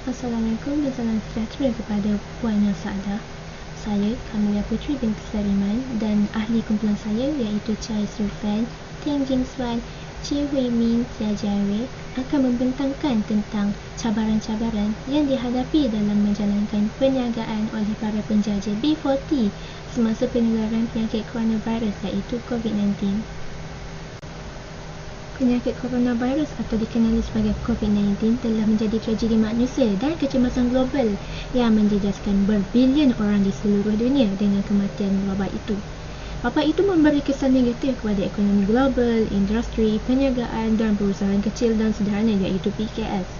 Assalamualaikum dan salam sejahtera kepada Puan Yang Saadah. Saya Kamilah Putri binti Sariman dan ahli kumpulan saya iaitu Chai Surfan, Teng Jing Swan, Chi Hui Min, Sia Jianwei akan membentangkan tentang cabaran-cabaran yang dihadapi dalam menjalankan perniagaan oleh para penjajah B40 semasa penularan penyakit coronavirus iaitu COVID-19. Penyakit coronavirus atau dikenali sebagai COVID-19 telah menjadi tragedi manusia dan kecemasan global yang menjejaskan berbilion orang di seluruh dunia dengan kematian wabak itu. Wabak itu memberi kesan negatif kepada ekonomi global, industri, perniagaan dan perusahaan kecil dan sederhana iaitu PKS.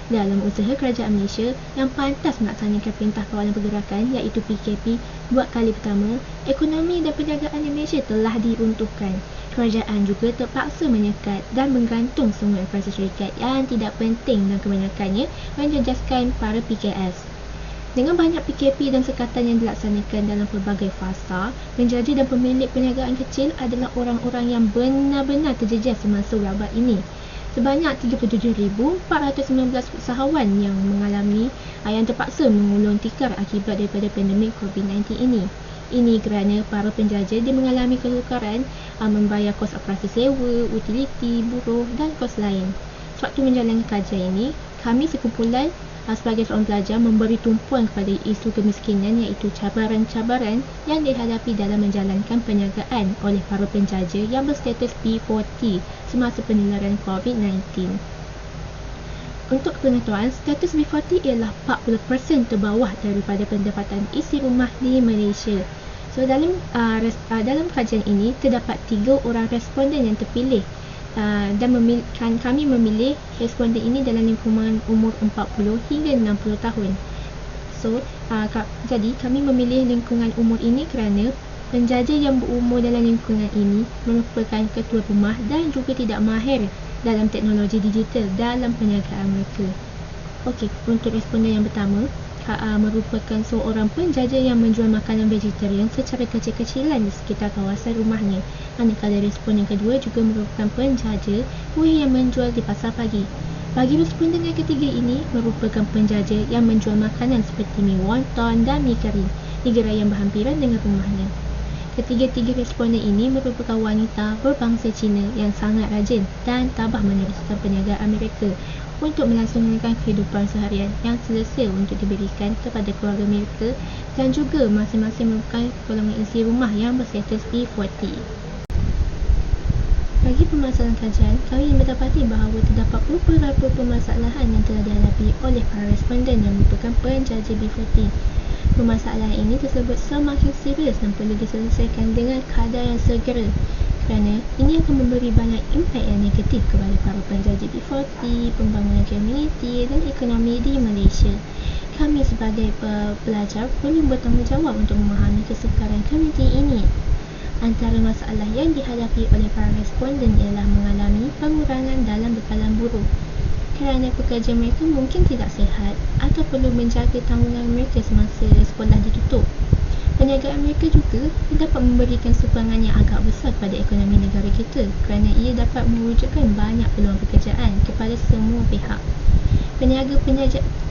Dalam usaha kerajaan Malaysia yang pantas melaksanakan Perintah Kawalan Pergerakan iaitu PKP buat kali pertama, ekonomi dan perniagaan di Malaysia telah diruntuhkan. Kerajaan juga terpaksa menyekat dan menggantung semua operasi syarikat yang tidak penting dan kebanyakannya menjejaskan para PKS. Dengan banyak PKP dan sekatan yang dilaksanakan dalam pelbagai fasa, penjajah dan pemilik perniagaan kecil adalah orang-orang yang benar-benar terjejas semasa wabak ini. Sebanyak 37,419 usahawan yang terpaksa mengulung tikar akibat daripada pandemik COVID-19 ini. Ini kerana para penjajah dia mengalami kesukaran membayar kos operasi sewa, utiliti, buruh dan kos lain. Sewaktu menjalankan kajian ini, kami sekumpulan sebagai seorang pelajar memberi tumpuan kepada isu kemiskinan iaitu cabaran-cabaran yang dihadapi dalam menjalankan perniagaan oleh para penjajah yang berstatus B40 semasa penularan COVID-19. Untuk pengetahuan, status B40 ialah 40% terbawah daripada pendapatan isi rumah di Malaysia. So dalam kajian ini terdapat 3 orang responden yang terpilih dan kami memilih responden ini dalam lingkungan umur 40 hingga 60 tahun. So jadi kami memilih lingkungan umur ini kerana penjajah yang berumur dalam lingkungan ini merupakan ketua rumah dan juga tidak mahir dalam teknologi digital dalam perniagaan mereka. Okey, untuk responden yang pertama merupakan seorang penjajah yang menjual makanan vegetarian secara kecil-kecilan di sekitar kawasan rumahnya. Manakala responden yang kedua juga merupakan penjajah kuih yang menjual di pasar pagi. Bagi responden yang ketiga ini merupakan penjajah yang menjual makanan seperti mi wonton dan mi kari di gerai yang berhampiran dengan rumahnya. Ketiga-tiga responden ini merupakan wanita berbangsa Cina yang sangat rajin dan tabah meneruskan perniagaan mereka untuk melangsungkan kehidupan seharian yang selesa untuk diberikan kepada keluarga mereka dan juga masing-masing merupakan golongan isi rumah yang berstatus B40. Bagi permasalahan kajian, kami mendapati bahawa terdapat beberapa permasalahan yang telah dihadapi oleh para responden yang merupakan penjajah B40. Permasalahan ini tersebut semakin serius dan perlu diselesaikan dengan kadar yang segera kerana ini akan memberi banyak impak yang negatif kepada para penjajah B40, pembangunan komuniti dan ekonomi di Malaysia. Kami sebagai pelajar perlu bertanggungjawab untuk memahami kesukaran komuniti ini. Antara masalah yang dihadapi oleh para responden ialah mengalami pengurangan dalam bekalan buruh kerana pekerja mereka mungkin tidak sihat atau perlu menjaga tanggungan mereka semasa sekolah ditutup. Perniagaan mereka juga dapat memberikan sumbangan yang agak besar pada ekonomi negara kita kerana ia dapat mewujudkan banyak peluang pekerjaan kepada semua pihak. Perniagaan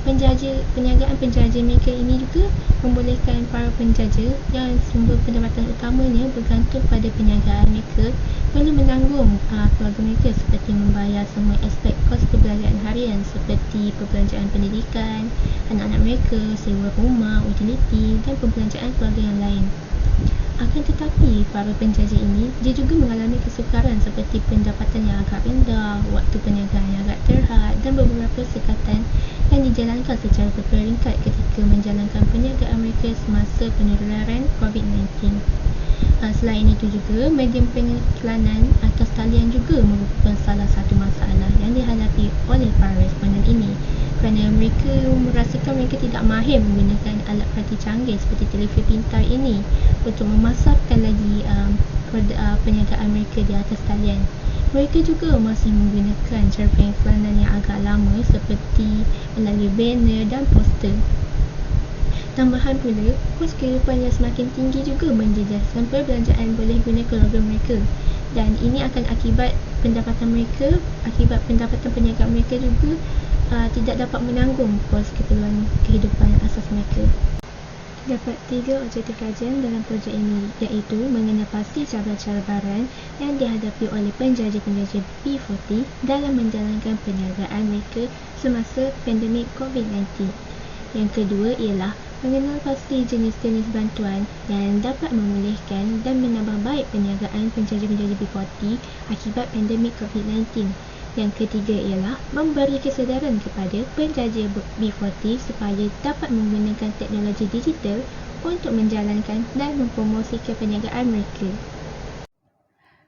penjajah mereka ini juga membolehkan para penjajah yang sumber pendapatan utamanya bergantung pada perniagaan mereka perlu menanggung keluarga mereka seperti membayar semua aspek kos perbelanjaan harian seperti perbelanjaan pendidikan anak-anak mereka, sewa rumah, utiliti dan perbelanjaan keluarga yang lain. Akan tetapi, para penjajah ini dia juga mengalami kesukaran seperti pendapatan yang agak rendah, waktu perniagaan yang agak terhad dan beberapa sekatan yang dijalankan secara berperingkat ketika menjalankan perniagaan mereka semasa penularan COVID-19. Selain itu juga, medium pengiklanan atas talian juga merupakan salah satu masalah yang dihadapi oleh para responden ini kerana mereka merasakan mereka tidak mahir menggunakan alat parti canggih seperti telefon pintar ini untuk memasarkan lagi perniagaan mereka di atas talian. Mereka juga masih menggunakan cara pengiklanan yang agak lama seperti melalui banner dan poster. Tambahan pula, kos kehidupan yang semakin tinggi juga menjejaskan perbelanjaan boleh guna keluarga mereka dan ini akan akibat pendapatan perniagaan mereka juga tidak dapat menanggung kos keperluan kehidupan asas mereka. Terdapat 3 objektif kajian dalam projek ini, iaitu mengenal pasti cabaran-cabaran yang dihadapi oleh penjajah-penjajah B40 dalam menjalankan perniagaan mereka semasa pandemik COVID-19. Yang kedua ialah mengenal pasti jenis-jenis bantuan yang dapat memulihkan dan menambah baik perniagaan penjajah-penjajah B40 akibat pandemik COVID-19. Yang ketiga ialah memberi kesedaran kepada penjajah B40 supaya dapat menggunakan teknologi digital untuk menjalankan dan mempromosikan perniagaan mereka.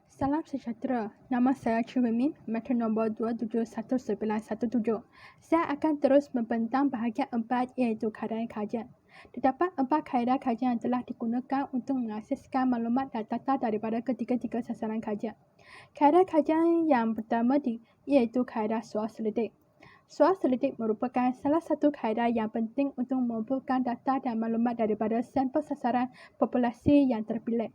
Salam sejahtera, nama saya Cik Min, metode nombor 271917. Saya akan terus membentang bahagian 4 iaitu kaedah kajian. Terdapat 4 kaedah kajian yang telah digunakan untuk mengakseskan maklumat dan data daripada ketiga-tiga sasaran kajian. Kaedah kajian yang pertama iaitu kaedah soal selidik. Soal selidik merupakan salah satu kaedah yang penting untuk mengumpulkan data dan maklumat daripada sampel sasaran populasi yang terpilih.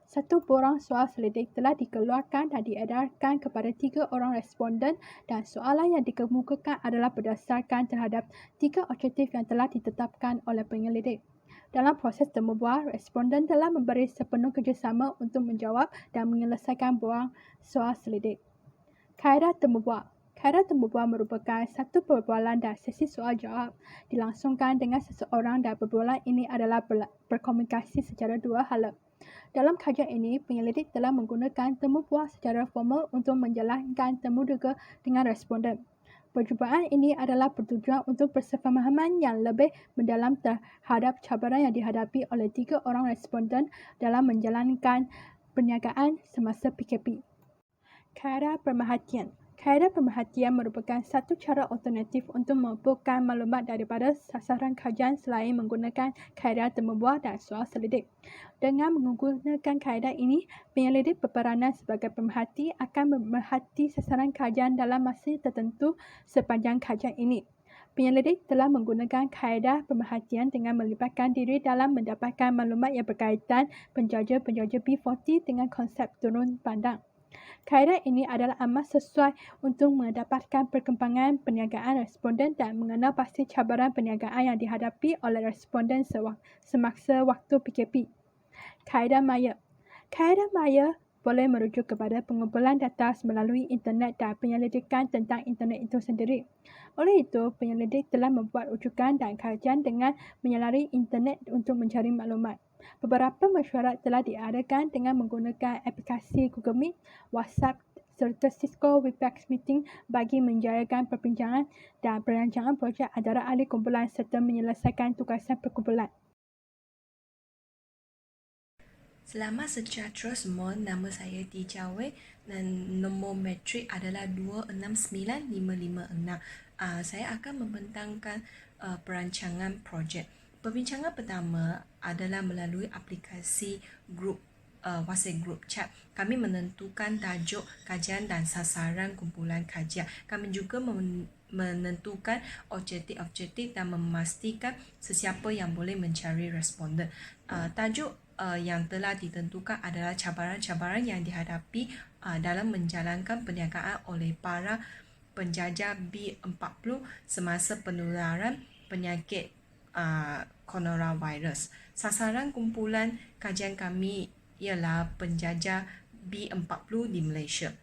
Satu borang soal selidik telah dikeluarkan dan diedarkan kepada 3 orang responden dan soalan yang dikemukakan adalah berdasarkan terhadap 3 objektif yang telah ditetapkan oleh penyelidik. Dalam proses temubual, responden telah memberi sepenuh kerjasama untuk menjawab dan menyelesaikan borang soal selidik. Kaedah temubual. Kaedah temubual merupakan satu perbualan dan sesi soal jawab dilangsungkan dengan seseorang dan perbualan ini adalah berkomunikasi secara 2 hala. Dalam kajian ini, penyelidik telah menggunakan temu puas secara formal untuk menjalankan temu duga dengan responden. Perjumpaan ini adalah bertujuan untuk persefahaman yang lebih mendalam terhadap cabaran yang dihadapi oleh 3 orang responden dalam menjalankan perniagaan semasa PKP. Kaedah pemerhatian. Kaedah pemerhatian merupakan satu cara alternatif untuk mengumpulkan maklumat daripada sasaran kajian selain menggunakan kaedah temubual dan soal selidik. Dengan menggunakan kaedah ini, penyelidik berperanan sebagai pemerhati akan memerhati sasaran kajian dalam masa tertentu sepanjang kajian ini. Penyelidik telah menggunakan kaedah pemerhatian dengan melibatkan diri dalam mendapatkan maklumat yang berkaitan penjajah-penjajah B40 dengan konsep turun pandang. Kaedah ini adalah amat sesuai untuk mendapatkan perkembangan perniagaan responden dan mengenal pasti cabaran perniagaan yang dihadapi oleh responden semasa waktu PKP. Kaedah maya. Kaedah maya boleh merujuk kepada pengumpulan data melalui internet dan penyelidikan tentang internet itu sendiri. Oleh itu, penyelidik telah membuat rujukan dan kajian dengan menyelari internet untuk mencari maklumat. Beberapa mesyuarat telah diadakan dengan menggunakan aplikasi Google Meet, WhatsApp serta Cisco Webex Meeting bagi menjayakan perbincangan dan perancangan projek antara ahli kumpulan serta menyelesaikan tugasan perkumpulan. Selamat sejahtera semua, nama saya T. Jawe dan nombor metrik adalah 269556. Saya akan membentangkan perancangan projek. Perbincangan pertama adalah melalui aplikasi grup WhatsApp group chat. Kami menentukan tajuk kajian dan sasaran kumpulan kajian. Kami juga menentukan objektif-objektif dan memastikan sesiapa yang boleh mencari responden. Tajuk yang telah ditentukan adalah cabaran-cabaran yang dihadapi dalam menjalankan perniagaan oleh para penjajah B40 semasa penularan penyakit coronavirus. Sasaran kumpulan kajian kami ialah penjajah B40 di Malaysia.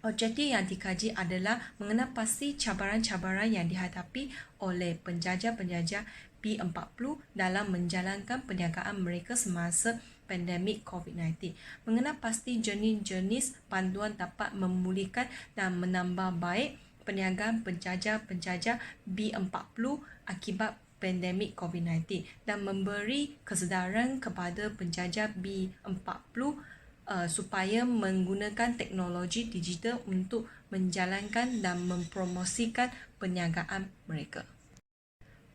Objektif yang dikaji adalah mengenal pasti cabaran-cabaran yang dihadapi oleh penjajah-penjajah B40 dalam menjalankan perniagaan mereka semasa pandemik COVID-19. Mengenal pasti jenis-jenis panduan dapat memulihkan dan menambah baik perniagaan penjajah-penjajah B40 akibat pandemik COVID-19 dan memberi kesedaran kepada penjajah B40 supaya menggunakan teknologi digital untuk menjalankan dan mempromosikan perniagaan mereka.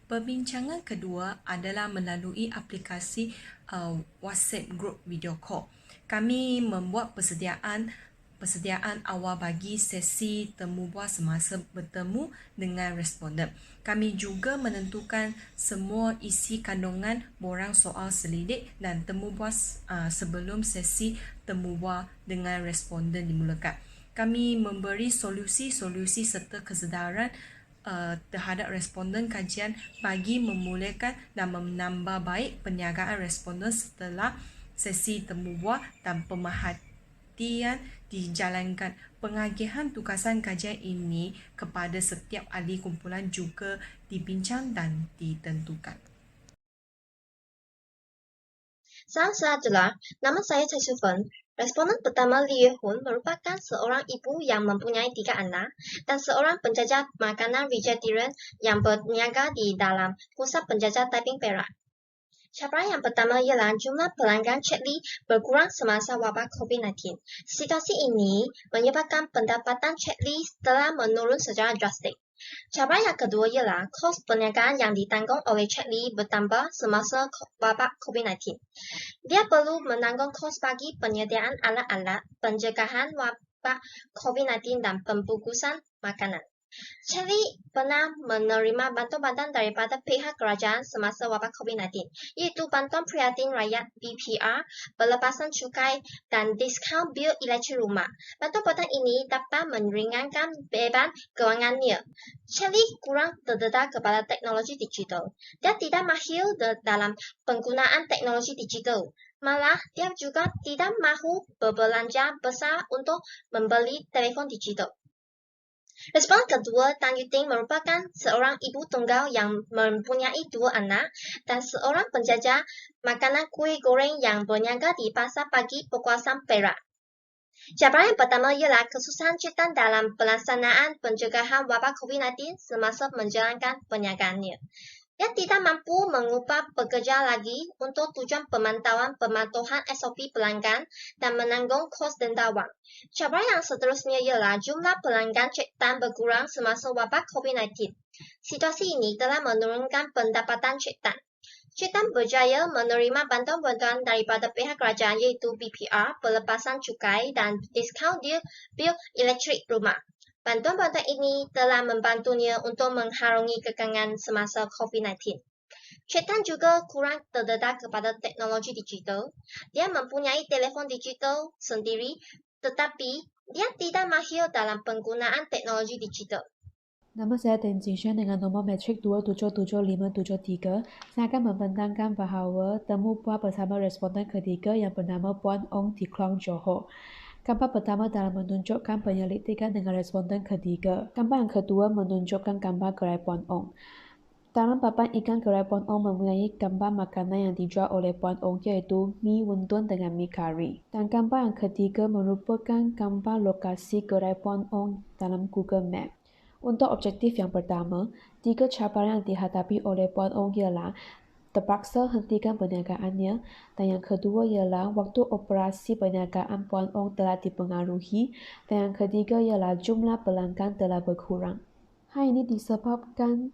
Perbincangan kedua adalah melalui aplikasi WhatsApp Group Video Call. Kami membuat persediaan awal bagi sesi temu bual semasa bertemu dengan responden. Kami juga menentukan semua isi kandungan borang soal selidik dan temu bual sebelum sesi temu bual dengan responden dimulakan. Kami memberi solusi-solusi serta kesedaran terhadap responden kajian bagi memulakan dan menambah baik perniagaan responden setelah sesi temu bual dan pemerhatian dijalankan. Pengagihan tugasan kajian ini kepada setiap ahli kumpulan juga dibincang dan ditentukan. Salam sejahtera, nama saya Cai Shufen. Responden pertama Li Yue-hun merupakan seorang ibu yang mempunyai 3 anak dan seorang penjajah makanan vegetarian yang berniaga di dalam pusat penjajah Taiping Perak. Cabaran yang pertama ialah jumlah pelanggan Chatly berkurang semasa wabak COVID-19. Situasi ini menyebabkan pendapatan Chatly telah menurun secara drastik. Cabaran yang kedua ialah kos perniagaan yang ditanggung oleh Chatly bertambah semasa wabak COVID-19. Dia perlu menanggung kos bagi penyediaan alat-alat pencegahan wabak COVID-19 dan pembungkusan makanan. Chatly pernah menerima bantuan-bantuan daripada pihak kerajaan semasa wabak COVID-19, iaitu bantuan prihatin rakyat BPR, pelepasan cukai dan diskaun bil elektrik rumah. Bantuan-bantuan ini dapat meringankan beban kewangannya. Chatly kurang terdedah kepada teknologi digital. Dia tidak mahir dalam penggunaan teknologi digital. Malah, dia juga tidak mahu berbelanja besar untuk membeli telefon digital. Responden kedua, Tan Yuting merupakan seorang ibu tunggal yang mempunyai 2 anak dan seorang penjajah makanan kuih goreng yang berniaga di pasar pagi Pekuasaan Perak. Cabaran yang pertama ialah kesusahan ciptaan dalam pelaksanaan pencegahan wabak COVID-19 semasa menjalankan perniagaannya. Dia tidak mampu mengubah pekerja lagi untuk tujuan pemantauan SOP pelanggan dan menanggung kos denda wang. Cabaran yang seterusnya ialah jumlah pelanggan ciptaan berkurang semasa wabak COVID-19. Situasi ini telah menurunkan pendapatan ciptaan. Ciptaan berjaya menerima bantuan-bantuan daripada pihak kerajaan iaitu BPR, pelepasan cukai dan diskaun bil elektrik rumah. Bantuan-bantuan ini telah membantunya untuk mengharungi kekangan semasa COVID-19. Ciptaan juga kurang terdedah kepada teknologi digital. Dia mempunyai telefon digital sendiri, tetapi dia tidak mahir dalam penggunaan teknologi digital. Nama saya Deng Jingshan dengan nombor metrik 2777573. Saya akan membentangkan bahawa temu bual bersama responden ketiga yang bernama Puan Ong di Klang, Johor. Gambar pertama dalam menunjukkan penyelidikan dengan responden ketiga. Gambar yang kedua menunjukkan gambar gerai Puan Ong. Dalam papan ikan gerai Puan Ong mempunyai gambar makanan yang dijual oleh Puan Ong iaitu mi wonton dengan mi kari. Dan gambar yang ketiga merupakan gambar lokasi gerai Puan Ong dalam Google Map. Untuk objektif yang pertama, 3 cabaran yang dihadapi oleh Puan Ong ialah terpaksa hentikan perniagaannya, dan yang kedua ialah waktu operasi perniagaan Puan Ong telah dipengaruhi, dan yang ketiga ialah jumlah pelanggan telah berkurang. Hal ini disebabkan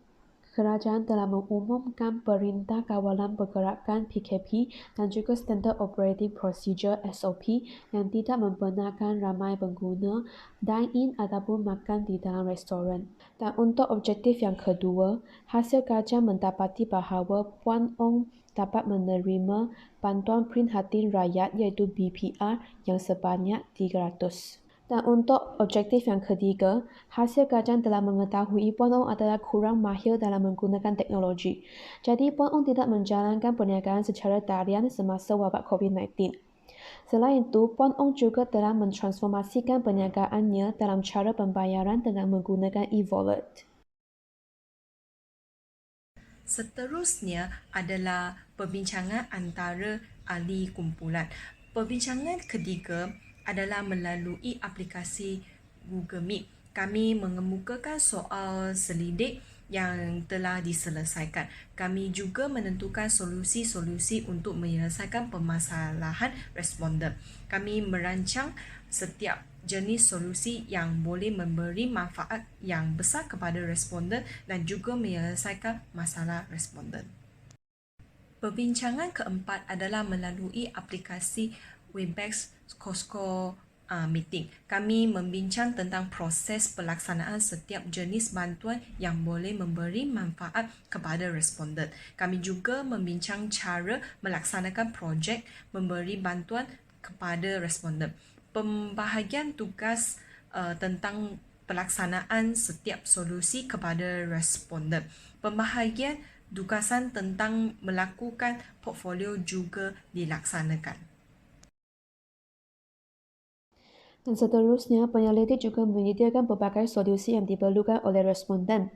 kerajaan telah mengumumkan Perintah Kawalan Pergerakan PKP dan juga Standard Operating Procedure SOP yang tidak membenarkan ramai pengguna dine-in ataupun makan di dalam restoran. Dan untuk objektif yang kedua, hasil kajian mendapati bahawa Puan Ong dapat menerima bantuan prihatin rakyat iaitu BPR yang sebanyak 300. Dan untuk objektif yang ketiga, hasil kajian telah mengetahui Puan Ong adalah kurang mahir dalam menggunakan teknologi. Jadi, Puan Ong tidak menjalankan perniagaan secara tarian semasa wabak COVID-19. Selain itu, Puan Ong juga telah mentransformasikan perniagaannya dalam cara pembayaran dengan menggunakan e-wallet. Seterusnya adalah perbincangan antara ahli kumpulan. Perbincangan ketiga adalah melalui aplikasi Google Meet. Kami mengemukakan soal selidik yang telah diselesaikan. Kami juga menentukan solusi-solusi untuk menyelesaikan permasalahan responden. Kami merancang setiap jenis solusi yang boleh memberi manfaat yang besar kepada responden dan juga menyelesaikan masalah responden. Perbincangan keempat adalah melalui aplikasi Webex Costco Meeting. Kami membincang tentang proses pelaksanaan setiap jenis bantuan yang boleh memberi manfaat kepada responden. Kami juga membincang cara melaksanakan projek memberi bantuan kepada responden. Pembahagian tugas tentang pelaksanaan setiap solusi kepada responden. Pembahagian tugasan tentang melakukan portfolio juga dilaksanakan. Dan seterusnya, penyelidik juga menyediakan berbagai solusi yang diperlukan oleh responden.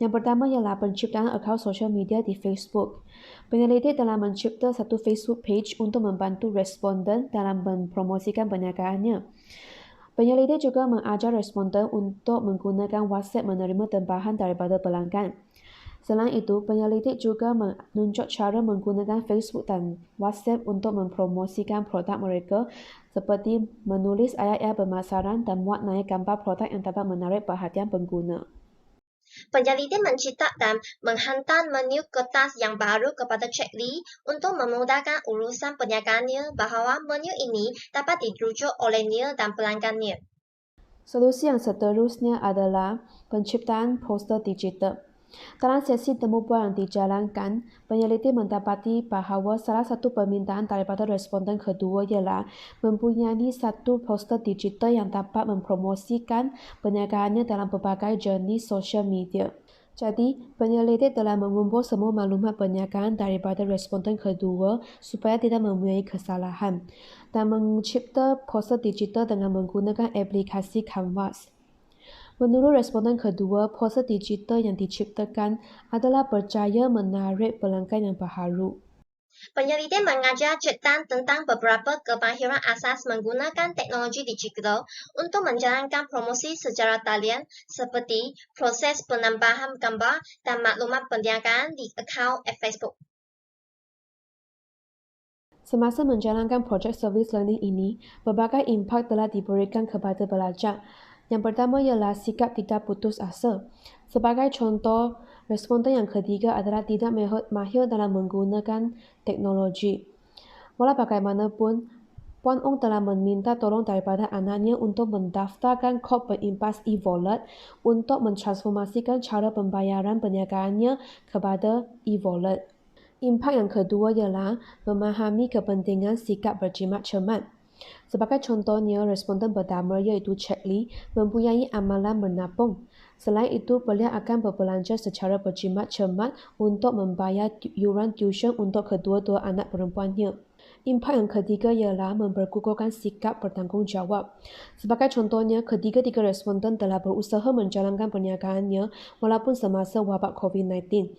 Yang pertama ialah penciptaan akaun sosial media di Facebook. Penyelidik telah mencipta satu Facebook page untuk membantu responden dalam mempromosikan perniagaannya. Penyelidik juga mengajar responden untuk menggunakan WhatsApp menerima tempahan daripada pelanggan. Selain itu, penyelidik juga menunjuk cara menggunakan Facebook dan WhatsApp untuk mempromosikan produk mereka seperti menulis ayat-ayat pemasaran dan muat naik gambar produk yang dapat menarik perhatian pengguna. Penyelidik mencetak dan menghantar menu kertas yang baru kepada Cik Lee untuk memudahkan urusan perniagaannya bahawa menu ini dapat dirujuk olehnya dan pelanggannya. Solusi yang seterusnya adalah penciptaan poster digital. Dalam sesi temu bual yang dijalankan, penyelidik mendapati bahawa salah satu permintaan daripada responden kedua ialah mempunyai satu poster digital yang dapat mempromosikan perniagaannya dalam berbagai jenis sosial media. Jadi, penyelidik telah mengumpul semua maklumat perniagaan daripada responden kedua supaya tidak mempunyai kesalahan dan mencipta poster digital dengan menggunakan aplikasi Canvas. Menurut responden kedua, poster digital yang diciptakan adalah berjaya menarik pelanggan yang baharu. Penyelidik mengajar Cik Tan tentang beberapa kemahiran asas menggunakan teknologi digital untuk menjalankan promosi secara talian seperti proses penambahan gambar dan maklumat perniagaan di akaun Facebook. Semasa menjalankan projek service learning ini, berbagai impak telah diberikan kepada pelajar. Yang pertama ialah sikap tidak putus asa. Sebagai contoh, responden yang ketiga adalah tidak mahir dalam menggunakan teknologi. Walau bagaimanapun, Puan Ong telah meminta tolong daripada anaknya untuk mendaftarkan kod berimpas e-wallet untuk mentransformasikan cara pembayaran perniagaannya kepada e-wallet. Impak yang kedua ialah memahami kepentingan sikap berjimat cermat. Sebagai contohnya, responden pertama iaitu Cik Lee mempunyai amalan menabung. Selain itu, beliau akan berbelanja secara berjimat cermat untuk membayar yuran tuition untuk kedua-dua anak perempuannya. Impak yang ketiga ialah memperkukuhkan sikap bertanggungjawab. Sebagai contohnya, ketiga-tiga responden telah berusaha menjalankan perniagaannya walaupun semasa wabak COVID-19.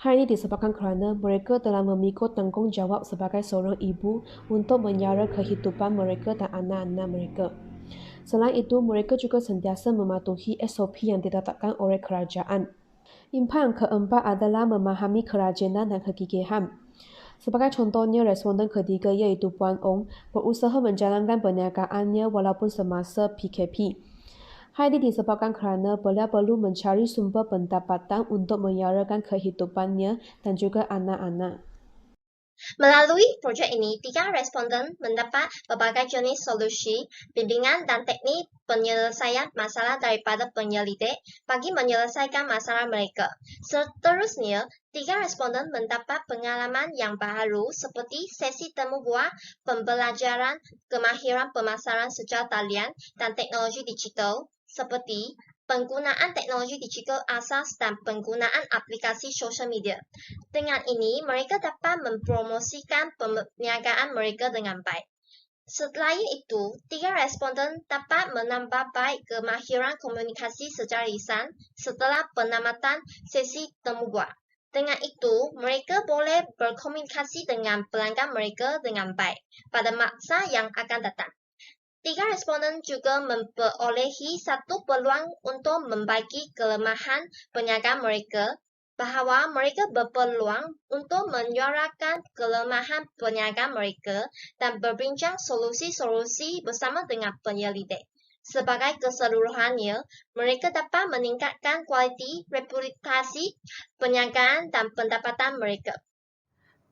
Hal ini disebabkan kerana mereka telah memikul tanggungjawab sebagai seorang ibu untuk menyara kehidupan mereka dan anak-anak mereka. Selain itu, mereka juga sentiasa mematuhi SOP yang ditetapkan oleh kerajaan. Impak yang keempat adalah memahami kerajinan dan kegigihan. Sebagai contohnya, responden ketiga iaitu Puan Ong berusaha menjalankan perniagaannya walaupun semasa PKP. Hal ini disebabkan kerana beliau perlu mencari sumber pendapatan untuk menyarakan kehidupannya dan juga anak-anak. Melalui projek ini, 3 responden mendapat berbagai jenis solusi, bimbingan dan teknik penyelesaian masalah daripada penyelidik bagi menyelesaikan masalah mereka. Seterusnya, 3 responden mendapat pengalaman yang baru seperti sesi temu bual, pembelajaran kemahiran pemasaran secara talian dan teknologi digital seperti penggunaan teknologi digital asas dan penggunaan aplikasi sosial media. Dengan ini, mereka dapat mempromosikan perniagaan mereka dengan baik. Selain itu, 3 responden dapat menambah baik kemahiran komunikasi secara lisan setelah penamatan sesi temu bual. Dengan itu, mereka boleh berkomunikasi dengan pelanggan mereka dengan baik pada masa yang akan datang. 3 responden juga memperolehi satu peluang untuk membagi kelemahan perniagaan mereka, bahawa mereka berpeluang untuk menyuarakan kelemahan perniagaan mereka dan berbincang solusi-solusi bersama dengan penyelidik. Sebagai keseluruhannya, mereka dapat meningkatkan kualiti reputasi perniagaan dan pendapatan mereka.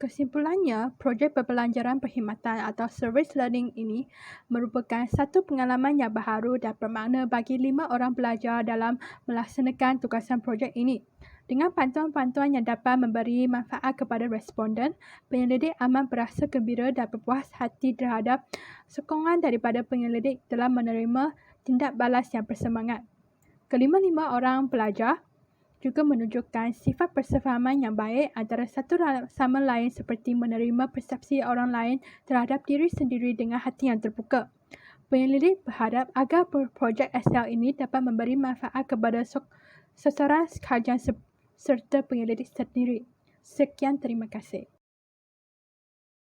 Kesimpulannya, projek pembelajaran perkhidmatan atau service learning ini merupakan satu pengalaman yang baharu dan bermakna bagi 5 orang pelajar dalam melaksanakan tugasan projek ini. Dengan pantuan-pantuan yang dapat memberi manfaat kepada responden, penyelidik amat berasa gembira dan berpuas hati terhadap sokongan daripada penyelidik telah menerima tindak balas yang bersemangat. Kelima-lima orang pelajar juga menunjukkan sifat persefahaman yang baik antara satu sama lain seperti menerima persepsi orang lain terhadap diri sendiri dengan hati yang terbuka. Penyelidik berharap agar projek Excel ini dapat memberi manfaat kepada sasaran kajian serta penyelidik sendiri. Sekian, terima kasih.